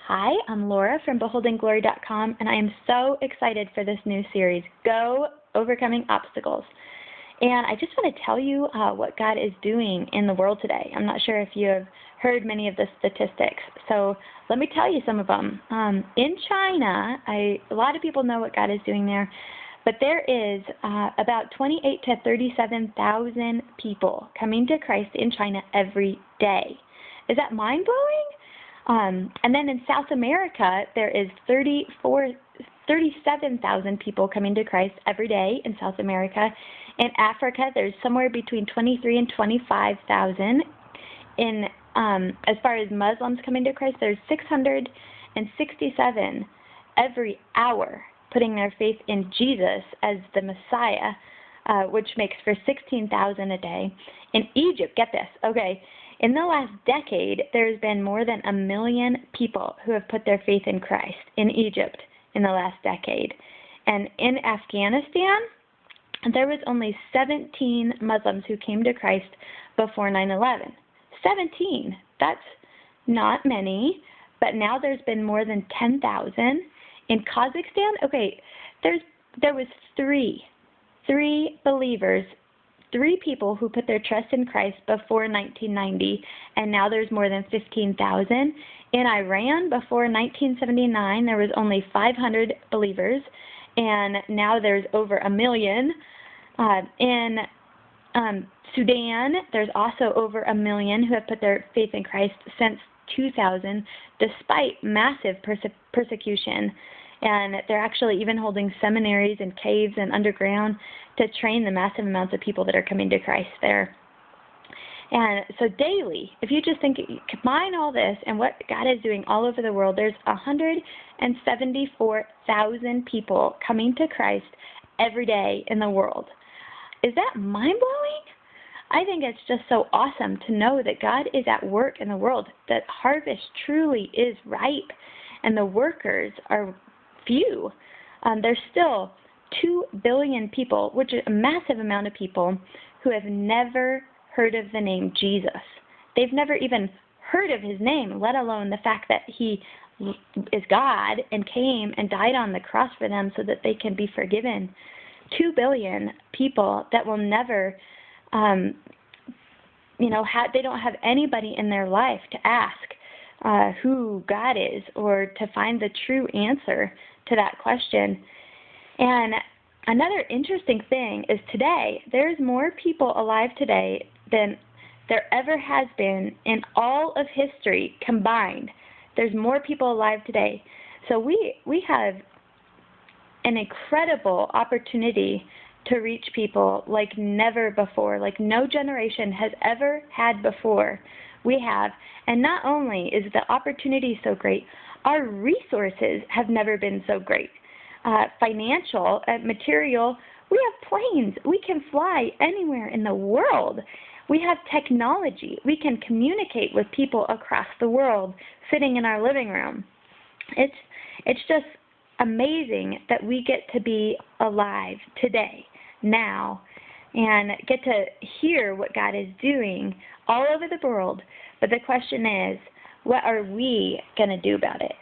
Hi, I'm Laura from BeholdingGlory.com, and I am so excited for this new series, Go Overcoming Obstacles. And I just want to tell you what God is doing in the world today. I'm not sure if you have heard many of the statistics, so let me tell you some of them. In China, a lot of people know what God is doing there, but there is about 28 to 37,000 people coming to Christ in China every day. Is that mind-blowing? And then in South America, there is 37,000 people coming to Christ every day in South America. In Africa, there's somewhere between 23 and 25,000. In as far as Muslims coming to Christ, there's 667 every hour putting their faith in Jesus as the Messiah, which makes for 16,000 a day. In Egypt, get this, okay, in the last decade, there's been more than 1 million people who have put their faith in Christ in Egypt in the last decade. And in Afghanistan, there was only 17 Muslims who came to Christ before 9/11. 17. That's not many, but now there's been more than 10,000. In Kazakhstan, okay, there was three believers, 3 people who put their trust in Christ before 1990, and now there's more than 15,000. In Iran, before 1979, there was only 500 believers, and now there's over 1 million. In Sudan, there's also over 1 million who have put their faith in Christ since 2000, despite massive persecution. And they're actually even holding seminaries and caves and underground to train the massive amounts of people that are coming to Christ there. And so daily, if you just combine all this and what God is doing all over the world, there's 174,000 people coming to Christ every day in the world. Is that mind-blowing? I think it's just so awesome to know that God is at work in the world, that harvest truly is ripe, and the workers are few. There's still 2 billion people, which is a massive amount of people, who have never heard of the name Jesus. They've never even heard of his name, let alone the fact that he is God and came and died on the cross for them so that they can be forgiven. 2 billion people that will never, they don't have anybody in their life to ask who God is or to find the true answer to that question. And another interesting thing is today, there's more people alive today than there ever has been in all of history combined. There's more people alive today. So we have an incredible opportunity to reach people like never before, like no generation has ever had before. We have, and not only is the opportunity so great, our resources have never been so great. Financial, material, we have planes. We can fly anywhere in the world. We have technology. We can communicate with people across the world sitting in our living room. It's just amazing that we get to be alive today, now, and get to hear what God is doing all over the world. But the question is, what are we going to do about it?